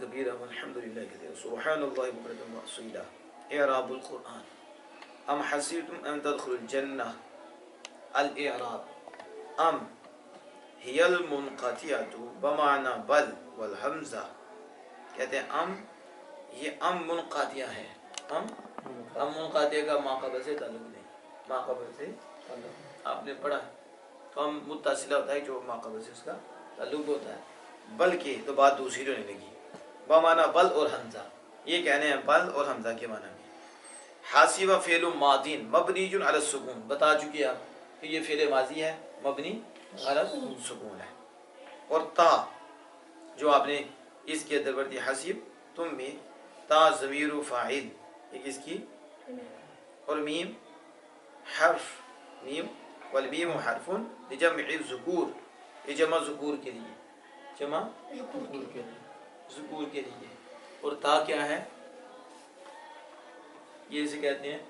كبيرا والحمد لله كثيرا سبحان الله بكرة وأصيلا. إعراب القرآن. أم حسبتم أن تدخلوا الجنة. الإعراب أم هي المنقطعة بمعنى بل والحمزة. کہتے ہیں یہ منقطعہ ہے. منقطعہ کا ماقبل سے تعلق نہیں. ماقبل سے آپ نے پڑھا ہے تو متصلہ ہوتا ہے جو ماقبل سے اس کا تعلق ہوتا ہے. بلکہ تو بات دوسری ہونے لگی. بمعنی بل اور حمزہ یہ کہنے ہیں بل اور حمزہ کے معنی میں. حاسب فعل ماضی مبنی علی السکون بتا چکے آپ کہ یہ فعل ماضی ہے مبنی علی السکون ہے. اور تا جو آپ نے اس کے اندر بڑھتی حسیب تم میں تا ضمیر و فاعل ایک اس کی اور میم حرف میم والمیم حرف لجمع الذکور یہ جمع ذکور کے لیے جمع ذکور کے لیے. اور تا کیا ہے یہ اسے کہتے ہیں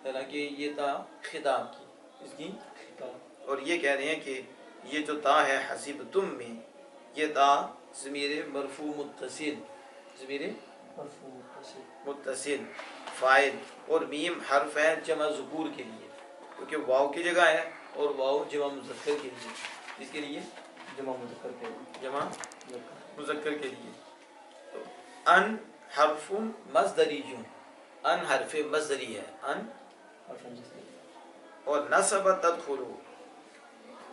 حالانکہ یہ تا خطاب کی اس کی اور یہ کہہ رہے ہیں کہ یہ جو تا ہے حسیب تم میں یہ تا ضمیر مرفوع متصل ضمیر متصل فاعل اور میم حرف ہے جمع ذکور کے لیے کیونکہ واو کی جگہ ہے اور واو جمع مذکر کے لیے اس کے لیے جمع مذکر کے لیے. تو ان حرف مصدری ان حرف مصدری ہے ان اور نصب تدخلو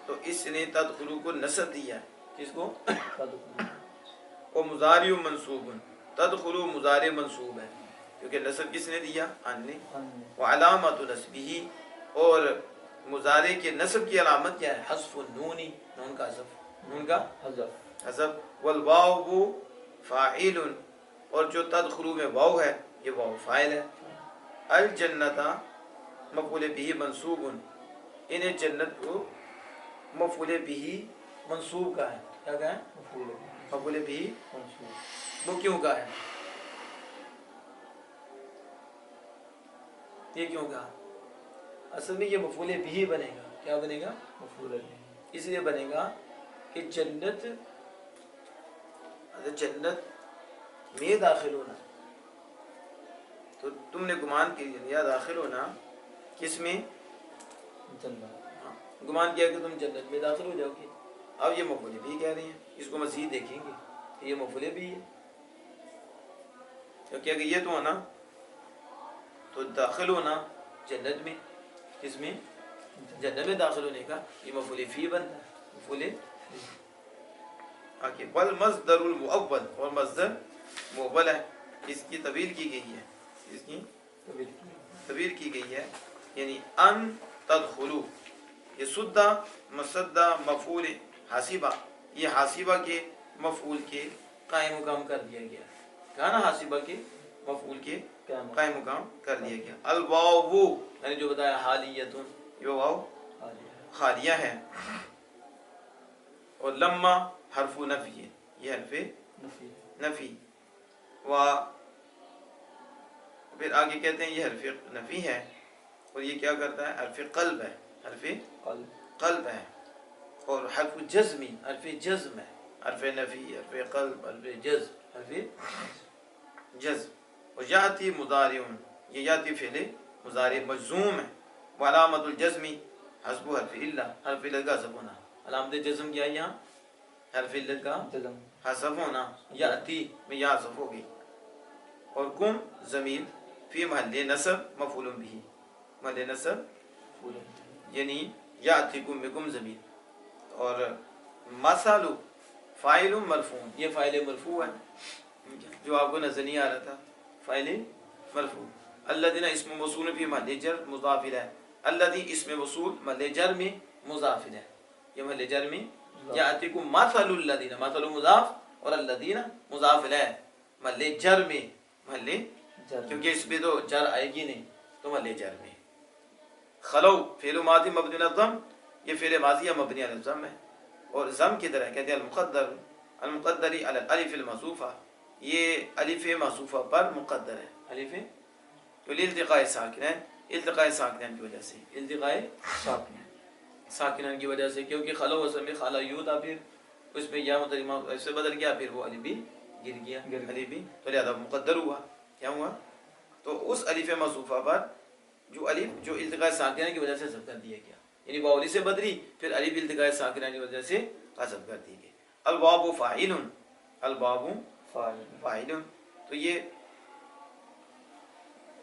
تو اس نے تدخلو کو نصب دیا کس کو اور مضارع منصوب تدخلو مضارع منصوب ہے کیونکہ نصب کس نے دیا ان نے. وعلامت نصبہ اور مضارع کے نصب کی علامت کیا ہے حذف النون نون کا حذف حذف والواو فاعل اور جو تدخلو میں واو ہے یہ واو فاعل ہے. الجنت مفعول به منصوب انہیں جنت کو مفعول به منصوب کا ہے کیا کہا ہے مفعول به منصوب. وہ کیوں کہا ہے یہ کیوں کہا اصل میں یہ مفعول به بنے گا. کیا بنے گا مفعول به اس لیے بنے گا کہ جنت میں داخل ہونا تو تم نے گمان کیا داخل ہونا کس میں گمان کیا کہ تم جنت میں داخل ہو جاؤ گے. اب یہ مفعول بھی کہہ رہی ہیں اس کو مزید دیکھیں گے یہ مفعول بھی ہے کیونکہ اگر یہ تو ہونا تو داخل ہونا جنت میں کس میں جنت میں داخل ہونے کا یہ مفعول فی بنتا ہے مفعول آگے بل مصدر المؤول اور مصدر مؤول ہے اس کی طویل کی گئی ہے اس کی طویل کی گئی ہے یعنی ان تدخلو یہ سدہ مصدہ مفعول حاسبہ یہ حاسبہ کے مفعول کے قائم مقام کر دیا گیا کہا نا حاسبہ کے مفعول کے قائم مقام کر دیا گیا. الواو یعنی جو بتایا حالیتن یہ واو خالیہ ہے. اور لما حرف نفی یہ حرف نفی و پھر آگے کہتے ہیں یہ حرف نفی ہے اور یہ کیا کرتا ہے حرف قلب ہے حرف قلب ہے. اور حرف جزمی حرف جزم ہے حرف نفی حرف قلب حرف جزم حرف جزم. اور یاتی مضارع یہ یاتی فعل مضارع مجزوم ہے. وعلامت الجزمی حسب حرف اللہ حرف اللہ کا حذف ہونا. علامت جزم کیا ہے یہاں حرف اللہ کا حذف ہونا یاتی میں یا حذف ہوگی. اور کم ضمیر فی محل نصب مفعول به محل نصب یعنی یاتی کم بکم ضمیر. اور مثال فاعل مرفوع یہ فاعل مرفوع ہے جو آپ کو نظر نہیں آ رہا تھا فاعل مرفوع. الذین اسم موصول فی محل جر مضاف ہے الذی اسم موصول محل جر میں مضاف ہے یہ محل جر میں یاتیکم مثل الذین مثل مضاف اور الذین مضاف ہے محل جر میں محل کیونکہ اس پہ تو جر آئے گی نہیں تو محل جر میں. خلو فعل ماضی مبنی علی الضم یہ فعل ماضی مبنی علی الضم ہے اور ضم کی طرح کہتے ہیں المقدری علی الالف المحذوفہ یہ الف محذوفہ پر مقدر ہے الف تو التقاء ساکنین التقاء ساکنین کی وجہ سے التقاء ساکنین کی وجہ سے کیونکہ خلو اصل میں خالا یو تھا پھر اس میں یا مترجمہ سے بدل گیا پھر وہ الف بھی گر گیا الف بھی، تو لہذا مقدر ہوا. کیا ہوا؟ تو اس الف محذوفہ پر جو الف جو التقاء ساکنہ کی وجہ سے حذف کر دیا گیا، یعنی واو سے بدلی پھر الف التقاء ساکنہ کی وجہ سے حذف کر دی گئی. الباب فاعل، الباب فاعل، تو یہ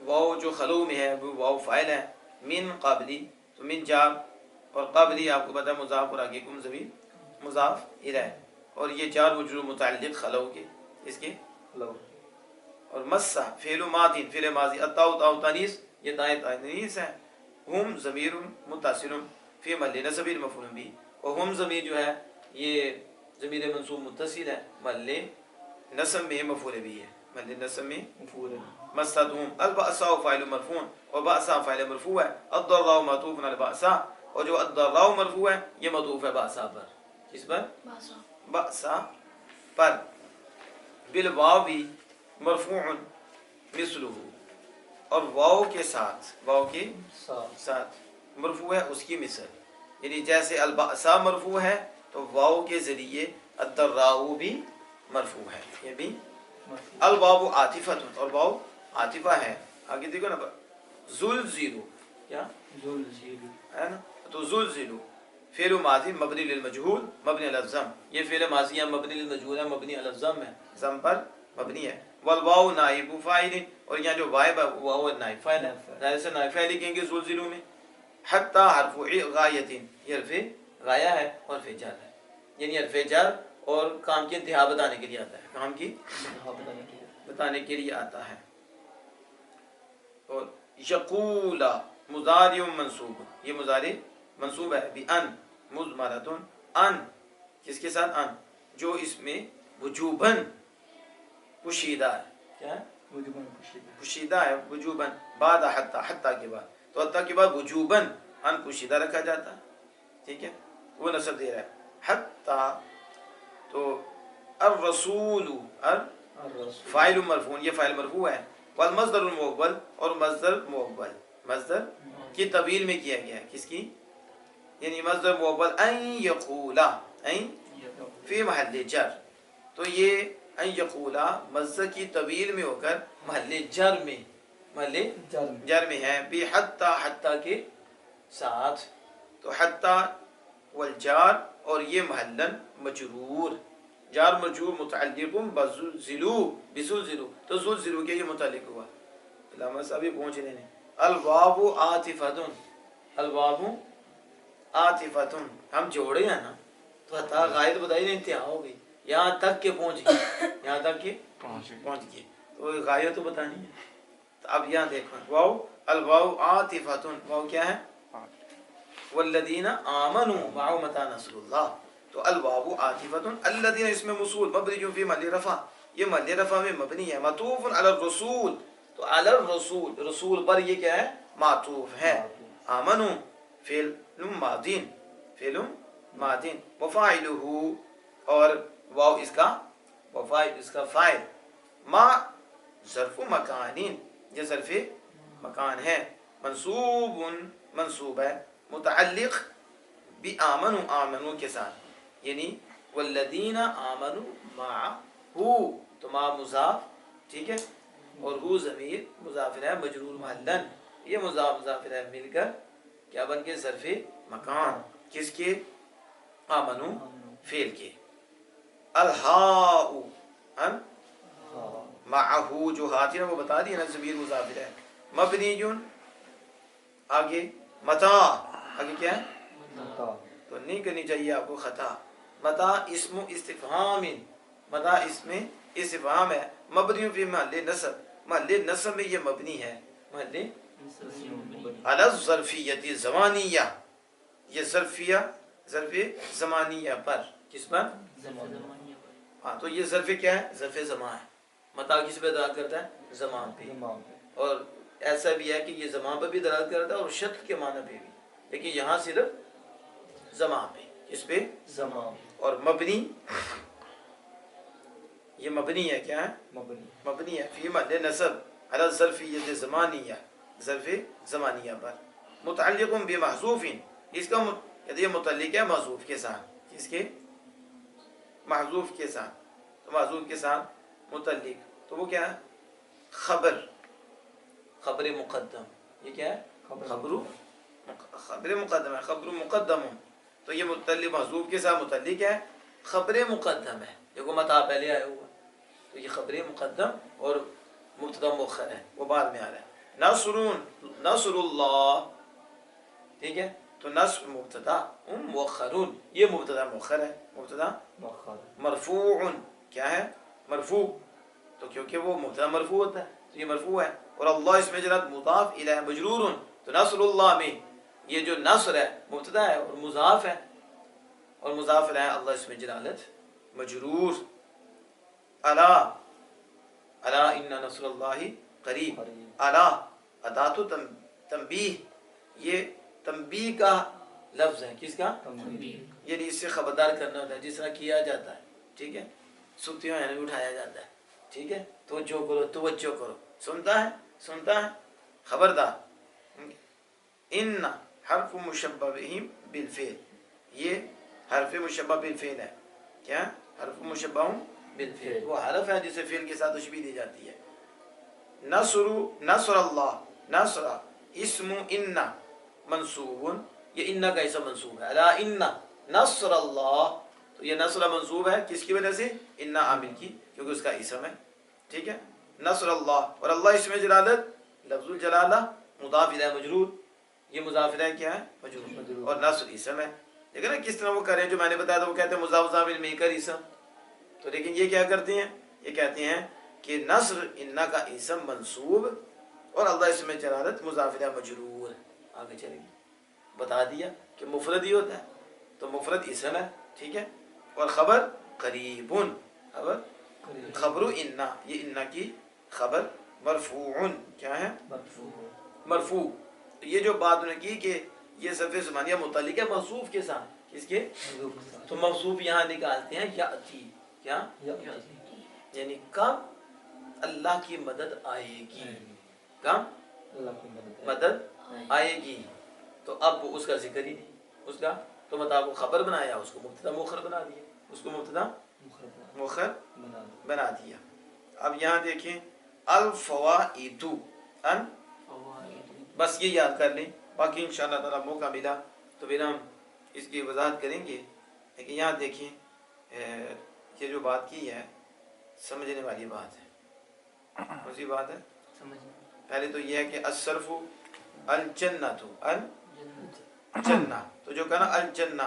واو جو خلو میں ہے وہ واو فاعل ہے. من قابلی، تو من جار، اور قابلی آپ کو پتہ ہے مضاف اور آگے کم ضمیر مضاف الیہ، اور یہ چار وجوہ متعلق خلو کے اس کے خلو. اور مسا فعل ماضی، فعل ماضی، التاء تاء تانیث، یہ تاء تانیث ہے. ہم ضمیر متصل فی محل نصب مفعول به، اور ہم ضمیر جو ہے یہ ضمیر منصوب متصل ہے محل نصب میں مفعول به ہے، محل نصب میں مفعول ہے. مستهم البأساء فاعل مرفوع، اور بأساء فاعل مرفوع ہے. الضراء معطوف على البأساء، اور جو الضراء مرفوع ہے یہ معطوف ہے بأساء پر. کس پر؟ بأساء پر. بالواو مرفوع مثلہ، اور واو کے ساتھ، واو کے ساتھ مرفوع ہے اس کی مثل، یعنی جیسے البأساء مرفوع ہے تو واو کے ذریعے الضراء بھی مرفوع ہے. یہ بھی الباب عاطفۃ، اور واو عاطفہ ہے. آگے دیکھو نا زلزلو، کیا زلزلو ہے نا، تو زلزلو فعل ماضی مبنی للمجہول مبنی علی الضم، یہ فعل ماضی ہے مبنی للمجہول ہے مبنی علی الضم ہے، ضم پر مبنی ہے. والواو نائب فاعل، اور یہاں جو وائب ہے واو نائب فاعل ہے، ظاہر سے نائب فاعل لکھیں گے زلزلو میں. حتی حرف غایت، یہ حرف غایہ ہے اور حرف جر ہے، یعنی حرف جر اور کام کی انتہا بتانے کے لیے آتا ہے، کام کی بتانے کے لیے آتا ہے. اور یقول مضارع منصوب، یہ مضارع منصوب ہے بان مضمرۃ، ان کس کے ساتھ؟ ان جو اس میں وجوباً پوشیدہ ہے. کیا ہے؟ وجوباً پوشیدہ ہے، وجوباً بعد حتی، حتی کے بعد، تو حتی کے بعد وجوباً ان پوشیدہ رکھا جاتا ہے. ٹھیک ہے، وہ نصب دے رہا ہے حتی. تو الرسول فاعل مرفوع، یہ فاعل مرفوع ہے. والمصدر المؤول، اور مصدر مؤول مصدر کی طویل میں کیا گیا ہے، کس کی؟ یعنی مصدر مؤول ان یقولا، ان فی محل جر، تو یہ ان یقولا مصدر کی طویل میں ہو کر محل جر میں، محل جر میں ہے بی حتی، حتی کے ساتھ. تو حتی والجار، اور یہ محلن مجرور، جار مجرور متعلق بزلزلو، بزلزلو، تو زلزلو کے یہ متعلق ہوا. علامہ صاحب یہ پہنچ رہے ہیں. الباب عاطفۃ، الباب عاطفۃ، ہم جوڑے ہیں نا تو حتی غائب بتائی نہیں، انتہا ہو گئی، یہاں تک کہ پہنچ گئے، یہاں تک کہ پہنچ گئے، تو غائب تو بتانی ہے. تو اب یہاں دیکھو واو الواو عاطفۃ، واو کیا ہے؟ والذین آمنوا معه متى نصر اللہ. تو الواو عاطفۃ، الذین اس میں موصول مبنی فی محل رفع، یہ محل رفع میں مبنی ہے. معطوف علی الرسول، تو علی الرسول، رسول پر یہ کیا ہے؟ معطوف ہے. آمنوا فعل ماضی، فعل ماضی. وفاعلہ، اور واو اس کا وفاعل، اس کا فاعل. ما ظرف مکان، یہ ظرف مکان ہے. منصوب، منصوب ہے متعلق بی آمنوا، آمنوا کے ساتھ، یعنی والذین آمنوا معہ، تو ما مضاف، ٹھیک ہے، اور ہو ضمیر مضاف الیہ مجرور محلن، یہ مضاف مضاف الیہ مل کر کیا بن کے ظرف مکان، کس کے؟ آمنوا فعل کے. الہاء ان معہ، جو ہاتھی وہ بتا دیا نا ضمیر مضاف الیہ مبنی، آگے متا، آگے کیا ہے؟ تو نہیں کرنی چاہیے آپ کو خطا. متا اسم استفہام، متا اسم استفہام ہے مبنی فی محل نصب، محل نصب میں یہ مبنی ہے، محل علی الظرفیت زمانیہ، یہ ظرفیہ ظرف زمانیہ پر، کس پر؟ ہاں، تو یہ ظرف کیا ہے؟ ظرف زمان ہے. متا کس پہ دلالت کرتا ہے؟ زمان پہ. اور ایسا بھی ہے کہ یہ زمان پہ بھی دلالت کرتا ہے اور شرط کے معنی پہ بھی، لیکن یہاں صرف زمان پہ، اس پہ زمان. اور مبنی، یہ مبنی ہے، کیا ہے؟ مبنی ہے فی محل نصب علی الظرفیۃ زمانیہ، ظرف زمانیہ پر. متعلق بمحذوف، اس کا یہ متعلق ہے محذوف کے ساتھ، اس کے محذوف کے ساتھ. تو محذوف کے ساتھ متعلق، تو وہ کیا ہے؟ خبر مقدم. یہ کیا ہے؟ خبر مقدم ہے. خبر مقدم، تو یہ متعلق محذوف کے ساتھ متعلق ہے، خبر مقدم ہے. دیکھو متع پہلے آیا ہوا، تو یہ خبر مقدم اور مبتدا مؤخر ہے، وہ بعد میں آ رہا ہے. نصر اللہ، ٹھیک ہے. تو نصر مبتدا مؤخرون، یہ مبتدا مؤخر ہے. مبتدا مرفوع، کیا ہے؟ مرفوع. تو کیونکہ وہ مبتدا مرفوع ہوتا ہے تو یہ مرفوع ہے. اور اللہ اس میں جنات مضاف الیہ مجرور. تو نصر اللہ میں یہ جو نصر ہے مبتدا ہے اور مضاف ہے، اور مضاف الیہ اللہ اس میں جلالت مجرور. الا ان نصر اللہ قریب. الا ادات تنبیہ، یہ تنبیہ کا لفظ ہے. کس کا؟ یعنی اس سے خبردار کرنا ہوتا ہے، جس طرح کیا جاتا ہے، ٹھیک ہے. سوتی ہوئے بھی اٹھایا جاتا ہے، ٹھیک ہے. توجہ کرو. سنتا ہے خبردار. ان حرف مشبہ بالفعل، یہ حرف مشبہ بالفعل ہے. کیا؟ حرف مشبہ بالفعل، وہ حرف ہے جسے فعل کے ساتھ تشبیہ دی جاتی ہے. نصر اللہ، نصر اسم ان منصوب، یہ ان کا اسم منصوب ہے. الا ان نصر اللہ، تو یہ نصر منصوب ہے کس کی وجہ سے؟ ان عامل کی، کیونکہ اس کا اسم ہے، ٹھیک ہے. نصر اللہ، اور اللہ اس میں جلالت لفظ الجلالہ مضاف الیہ مجرور. یہ مضاف الیہ کیا ہے؟ مجرور. اور نصر اسم ہے. دیکھیں نا کس طرح وہ کریں، جو میں نے بتایا تھا وہ کہتے ہیں مضاف میں کر اسم. تو لیکن یہ کیا کرتے ہیں؟ یہ کہتے ہیں کہ نصر ان کا اسم منصوب اور اللہ اس میں جلالت مضاف الیہ مجرور. آگے چلیں گے. بتا دیا کہ مفرد ہی ہوتا ہے، تو مفرد اسم ہے، ٹھیک ہے. اور خبر قریب، خبر ان، یہ ان کی خبر مرفوع، کیا ہے؟ مرفوع. یہ جو بات انہوں نے کی کہ یہ صرف زمانیہ متعلق ہے موصوف کے ساتھ، کس کے؟ تو موصوف یہاں نکالتے ہیں یاتی. کیا؟ یعنی کب اللہ کی مدد آئے گی، کب مدد آئے گی. تو اب اس کا ذکر ہی نہیں، اس کا تو مطلب کو خبر بنایا، اس کو مبتدا مؤخر بنا دیا، اس کو مبتدا مؤخر بنا دیا. اب یہاں دیکھیں الفوائد، بس یہ یاد کر لیں، باقی انشاءاللہ تعالی موقع ملا تو پھر ہم اس کی وضاحت کریں گے. لیکن یہاں دیکھیں یہ جو بات کی ہے سمجھنے والی بات ہے. کون سی بات ہے؟ پہلے تو یہ ہے کہ الصرف الجنۃ، الجنہ، تو جو کہنا الجنہ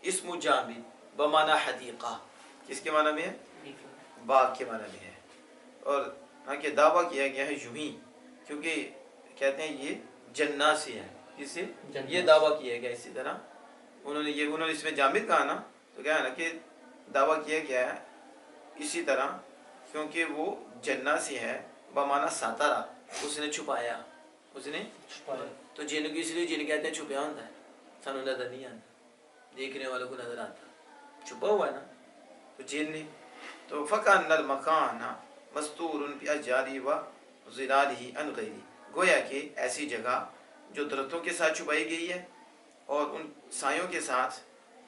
اسم جامد بمعنی حدیقہ، کس کے معنی میں ہے؟ باغ کے معنی میں ہے. اور ہاں کہ دعویٰ کیا گیا ہے یوں ہی، کیونکہ کہتے ہیں یہ جنہ سے ہے، کس سے؟ یہ دعویٰ کیا گیا. اسی طرح انہوں نے اس میں جامد کہا نا، تو کیا ہے نا کہ دعویٰ کیا گیا ہے اسی طرح، کیونکہ وہ جنہ سے ہے بمعنی ساترا، اس نے چھپایا، اس نے چھپایا. تو جن کو اس لیے جن کہتے ہیں چھپیا ہوتا ہے، سانو نظر نہیں آتا، دیکھنے والوں کو نظر آتا، چھپا ہوا ہے نا. تو جن نے تو فَكَأَنَّ الْمَكَانَ مَسْتُورٌ بِأَشْجَارِهِ وَظِلَالِهِ عَنْ غَيْرِهِ، گویا کہ ایسی جگہ جو درختوں کے ساتھ چھپائی گئی ہے اور ان سایوں کے ساتھ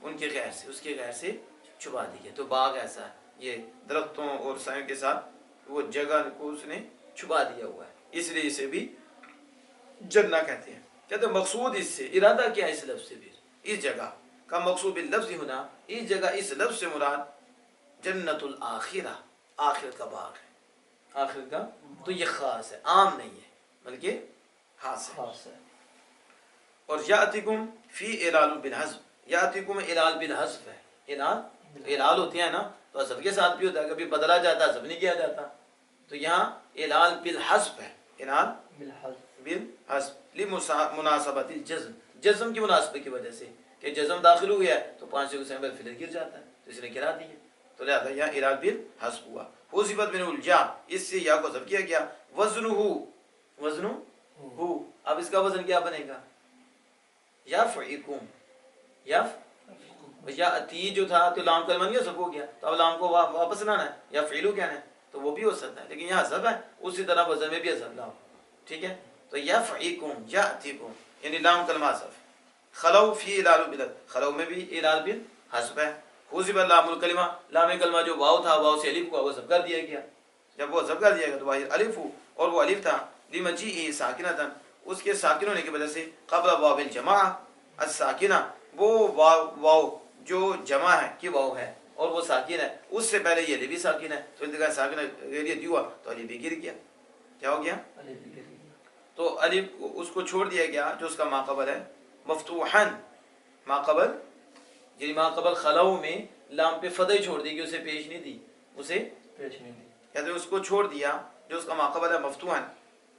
ان کے غیر سے، اس کے غیر سے چھپا دی ہے. تو باغ ایسا ہے، یہ درختوں اور سایوں کے ساتھ وہ جگہ کو اس نے چھپا دیا ہوا ہے، اس لیے اسے بھی جنہ کہتے ہیں. کہتے ہیں مقصود اس سے ارادہ کیا ہے، اس لفظ سے بھی اس جگہ کا مقصود باللفظ ہونا، اس جگہ اس لفظ سے مراد جنت الآخرہ، آخرت کا باغ ہے. آخرت کا تو یہ خاص ہے، عام نہیں ہے بلکہ خاص ہے. اور یاتکم فی الال بالحذف، یاتکم الال بالحذف ہے. الال ہوتے ہیں نا تو حذف کے ساتھ بھی ہوتا ہے، کبھی بدلا جاتا ہے حذف نہیں کیا جاتا. تو یہاں الال بالحذف ہے، الال بالحذف لمناسبت الجزم، جزم کی مناسبت کی وجہ سے کہ جزم داخل ہو گیا ہے تو 5 سے سمبل فلر گر جاتا ہے، تو اس نے گرا دی ہے. تو لہذا یہاں الال بالحذف ہوا. حذفت من الجا، اس سے یا کو حذف کیا گیا. وزنہ، اب اس کا وزن کیا بنے گا؟ یفعکم، یاتی جو تھا تو لام کلمہ نہیں حذف ہو گیا، تو اب لام کو واپس لانا ہے، یا فعلو کہنا ہے تو وہ بھی ہو سکتا ہے، لیکن یہاں حذف ہے، اسی طرح وزن میں بھی حذف لاؤ، ٹھیک ہے. تو یفعکم یاتیکم یعنی لام کلمہ حذف. خلو فی الال بالحذف، خلو میں بھی الال بالحذف ہے. حذف لام الکلمہ، لام کلمہ جو واو تھا واو سے الف کو حذف کر دیا گیا. جب وہ حذف کر دیا گیا تو ظاہر الف ہو، اور وہ الف تھا لمجیئہ ساکنۃ، اس کے ساکن ہونے کی وجہ سے، قبل واو الجماعہ الساکنہ، وہ واو جو جمع ہے کی واو ہے اور وہ ساکن ہے، اس سے پہلے یہ الف بھی ساکن ہے، تو انتقال ساکن غیریت ہوا تو الف بھی گر گیا. کیا ہو گیا؟ تو الف اس کو چھوڑ دیا گیا جو اس کا ماقبل ہے مفتوحاً، ماقبل یعنی ماقبل خلاؤ میں لام پہ فتح چھوڑ دی کہ اسے پیش نہیں دی، اسے پیش نہیں دی، کہتے ہیں اس کو چھوڑ دیا جو اس کا ماقبل ہے مفتوحاً،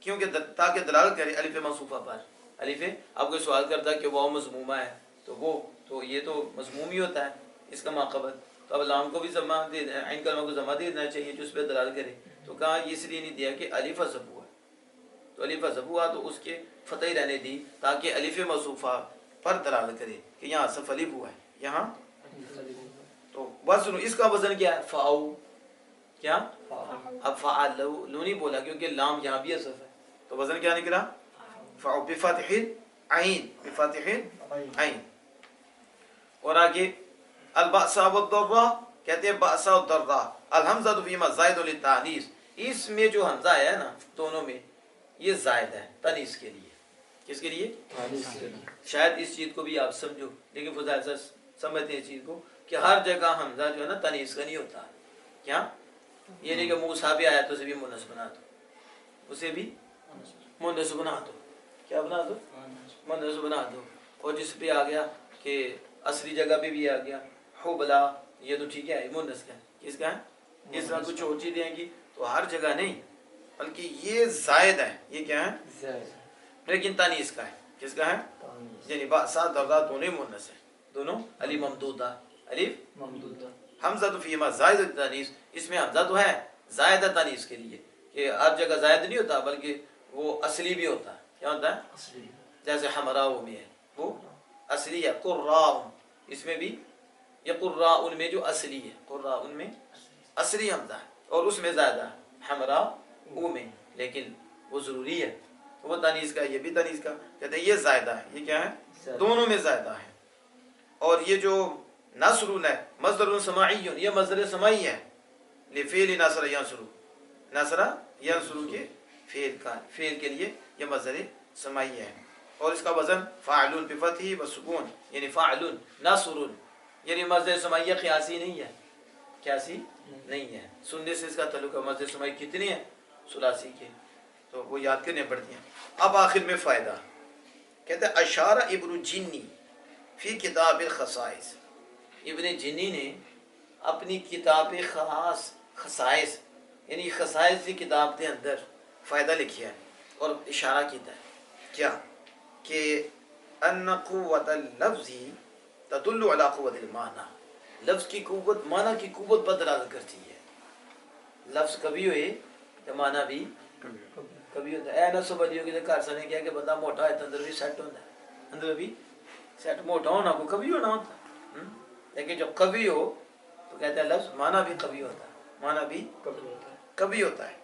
کیونکہ تاکہ دلالت کرے الف موصوفہ پر. الف آپ کوئی سوال کرتا ہے کہ واو مضمومہ ہے تو وہ تو یہ تو مضموم ہی ہوتا ہے اس کا ماقبل، تو اب لام کو بھی ضمہ دے، عین کلمہ کو ضمہ دے دینا چاہیے جو اس پہ دلالت کرے. تو کہا اس لیے نہیں دیا کہ الف حذف ہوا، تو الف حذف ہوا تو اس کے فتح ہی رہنے دی تاکہ الف موصوفہ پر دلالت کرے کہ یہاں حذف الف ہوا ہے یہاں. تو وزن اس کا وزن کیا ہے؟ فاؤ. کیا؟ اب فعلو نہیں بولا کیونکہ لام یہاں بھی حذف ہے، تو وزن کیا نکلا؟ فاؤ بفتح العین، بفتح العین. اور آگے البأساء والضراء، کہتے ہیں بأساء والضراء الحمزہ فیما زائد للتانیث، اس میں جو حمزہ ہے نا دونوں میں یہ زائد ہے تانیث کے لیے. کس کے لیے؟ شاید اس چیز کو بھی آپ سمجھو، لیکن فضائل سے سمجھتے ہیں اس چیز کو کہ ہر جگہ حمزہ جو ہے نا تانیث کا نہیں ہوتا. کیا؟ یہ نہیں کہ موسیٰ بھی آیا تو اسے بھی مونس بنا دو، اسے بھی مونس بنا دو. کیا بنا دو؟ مونس بنا دو. اور جس پہ آ گیا کہ اصلی جگہ پہ بھی آ گیا حبلا، یہ تو ٹھیک ہے مونس کا ہے. کس کا ہے؟ اس طرح کچھ اور چیز دیں گی تو ہر جگہ نہیں، بلکہ یہ زائد ہے. یہ کیا ہے؟ لیکن تانیث کا ہے. کس کا ہے؟ یعنی بأساء ضراء دونوں مونس ہیں، دونوں الف ممدودہ، الف ممدودہ. حمزہ تو فیما زائد التانیث، اس میں حمزہ تو ہے زائد تانیث کے لیے کہ ہر جگہ زائد نہیں ہوتا بلکہ وہ اصلی بھی ہوتا ہے. کیا ہوتا ہے؟ اصلی. جیسے حمراء میں ہے وہ اصلی ہے. قراء اس میں بھی، یہ قراء ان میں جو اصلی ہے، قراء ان میں اصلی حمزہ ہے اور اس میں زیادہ ہے حمراء میں، لیکن وہ ضروری ہے وہ تانیث کا، یہ بھی تانیث کا. کہتے ہیں یہ زائدہ ہے. یہ کیا ہے؟ دونوں میں زائدہ ہے. اور یہ جو نصر ہے مصدر سماعی، یہ مصدر سماعی ہے لفعل نصر ینصر، نصر ینصر کے فعل کا، فعل کے لیے یہ مصدر سماعی ہے. اور اس کا وزن فاعل بفتح والسکون، یعنی فاعل نصر، یعنی مصدر سماعی قیاسی نہیں ہے، قیاسی نہیں ہے. سننے سے اس کا تعلق ہے. مصدر سماعی کتنے ہیں؟ ثلاثی کے، تو وہ یاد کرنے پڑتی ہیں. اب آخر میں فائدہ کہتے ہیں اشارہ ابن جنی فی کتاب الخصائص، ابن جنی نے اپنی کتاب خاص خصائص یعنی خصائص کی کتاب کے اندر فائدہ لکھیا ہے اور اشارہ کیتا ہے. کیا؟ کہ ان قوت اللفظ تدل علی قوت المعنی، لفظ کی قوت معنی کی قوت پر دلالت کرتی ہے. لفظ کبھی ہوئے تو معنی بھی کبھی ہوتا ہے. اے نصب علی ہوگی تو گھر سنے کیا کہ بندہ موٹا ہے تو اندر بھی سیٹ ہوتا ہے، اندر بھی سیٹ. موٹا ہونا کو کبھی ہونا ہوتا ہے، لیکن جب کبھی ہو تو کہتے ہیں لفظ معنی بھی کبھی ہوتا ہے، معنی بھی کبھی ہوتا ہے.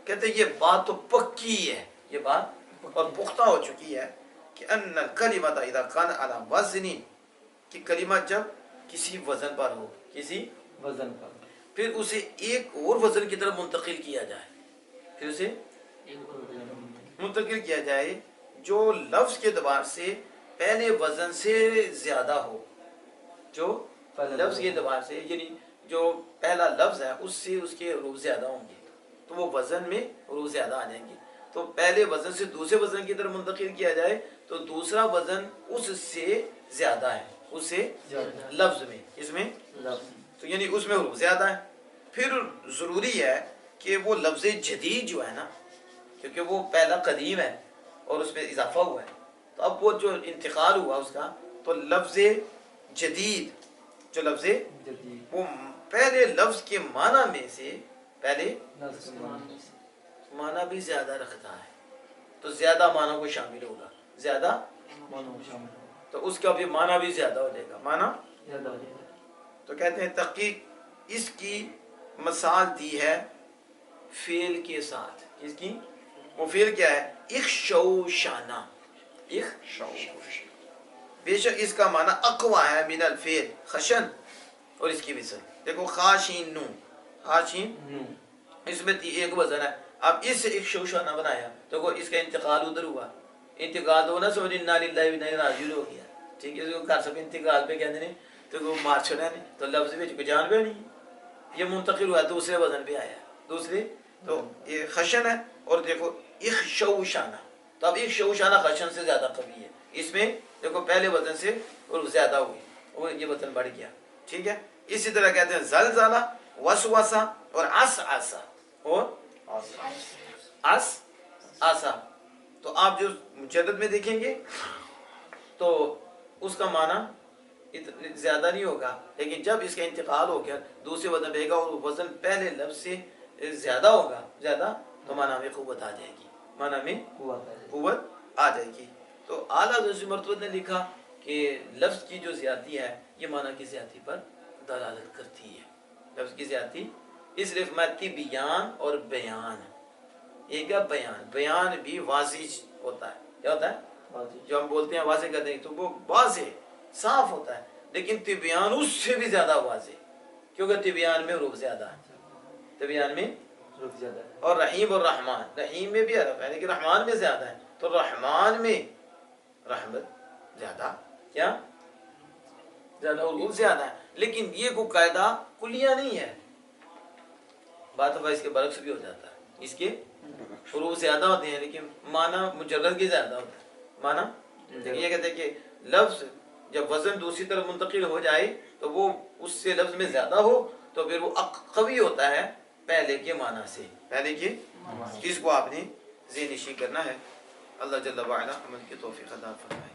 کہتے ہیں یہ بات تو پکی ہے، یہ بات اور پختہ ہو چکی ہے کہ ان الکلمۃ اذا کان علی وزن، کہ کلمہ جب کسی وزن پر ہو، کسی وزن پر، پھر اسے ایک اور وزن کی طرف منتقل کیا جائے، پھر اسے منتقل کیا جائے جو لفظ کے اعتبار سے پہلے وزن سے زیادہ ہو، جو لفظ کے اعتبار سے یعنی جو پہلا لفظ ہے اس سے اس کے حروف زیادہ ہوں گے تو وہ وزن میں حروف زیادہ آ جائیں گے. تو پہلے وزن سے دوسرے وزن کی طرف منتقل کیا جائے تو دوسرا وزن اس سے زیادہ ہے، اس سے لفظ میں، اس میں تو یعنی اس میں حروف زیادہ ہے. پھر ضروری ہے کہ وہ لفظ جدید جو ہے نا، کیونکہ وہ پہلا قدیم ہے اور اس میں اضافہ ہوا ہے، تو اب وہ جو انتقال ہوا اس کا، تو لفظ جدید جو لفظ جدید وہ پہلے لفظ کے معنی میں سے پہلے معنی بھی زیادہ رکھتا ہے، تو زیادہ معنی کو شامل ہوگا، زیادہ معنی کو شامل ہوگا تو اس کا بھی معنی بھی زیادہ ہو جائے گا، معنی زیادہ ہو جائے گا. تو کہتے ہیں تحقیق اس کی مثال دی ہے فعل کے ساتھ. اس کی وہ فعل کیا ہے؟ اخشوشانہ، اخشوشانہ. بے شک اس کا معنی اقوی ہے من الفعل خشن، اور اس کی مثال دیکھو خاشین نو، خاشین اس میں ایک وزن ہے. اب اس سے ایک شوشانہ بنایا تو کو اس کا انتقال ادھر ہوا. انتقال تو نہ سمجھ انا للہ و انا الیہ راجعون ہو گیا. ٹھیک ہے اس کو کر سب انتقال پہ کہتے ہیں تو وہ مار چھڑا نہیں تو لفظ میں کوئی جان پہ نہیں. یہ منتقل ہوا دوسرے وزن پہ آیا دوسرے تو یہ خشن ہے. اور دیکھو اخشوشانہ تو اب اخشوشانہ خشن سے زیادہ قوی ہے. اس میں دیکھو پہلے وزن سے اور زیادہ ہوئی اور یہ وزن بڑھ گیا. ٹھیک ہے اسی طرح کہتے ہیں زلزلہ وسوسہ اور عسعسہ اور عسعسہ. تو آپ جو مجدد میں دیکھیں گے تو اس کا معنی زیادہ نہیں ہوگا لیکن جب اس کا انتقال ہو گیا دوسرے وزن پہ گا اور وزن پہلے لفظ سے زیادہ ہوگا زیادہ تو معنی میں قوت آ جائے گی. معنی میں قوت آ جائے گی. تو اعلیٰ حضرت مرتبہ نے لکھا کہ لفظ کی جو زیادتی ہے یہ معنی کی زیادتی پر دلالت کرتی ہے. لفظ کی زیادتی اس لیے فرماتی بیان اور بیان. یہ کیا بیان بیان بھی واضح ہوتا ہے. کیا ہوتا ہے جو ہم بولتے ہیں واضح کہتے ہیں تو وہ واضح صاف ہوتا ہے لیکن تبیان اس سے بھی زیادہ واضح کیونکہ تبیان میں حروف زیادہ ہے. تبیان میں حروف زیادہ ہے. اور رحیم اور رحمان رحیم میں بھی حرف ہے لیکن رحمان میں زیادہ ہے تو رحمان میں رحمت زیادہ کیا زیادہ حروف زیادہ ہے لیکن یہ کوئی قاعدہ کلیہ نہیں ہے. بات اب اس کے برعکس بھی ہو جاتا ہے. اس کے حروف زیادہ ہوتے ہیں لیکن معنی مجرد کے زیادہ ہوتا ہے. معنی یہ کہتے ہیں کہ لفظ جب وزن دوسری طرف منتقل ہو جائے تو وہ اس سے لفظ میں زیادہ ہو تو پھر وہ قوی ہوتا ہے پہلے کے معنی سے. پہلے کے اس کو آپ نے ذہن نشین کرنا ہے. اللہ جل وعلا عمل کی توفیق عطا فرمائے.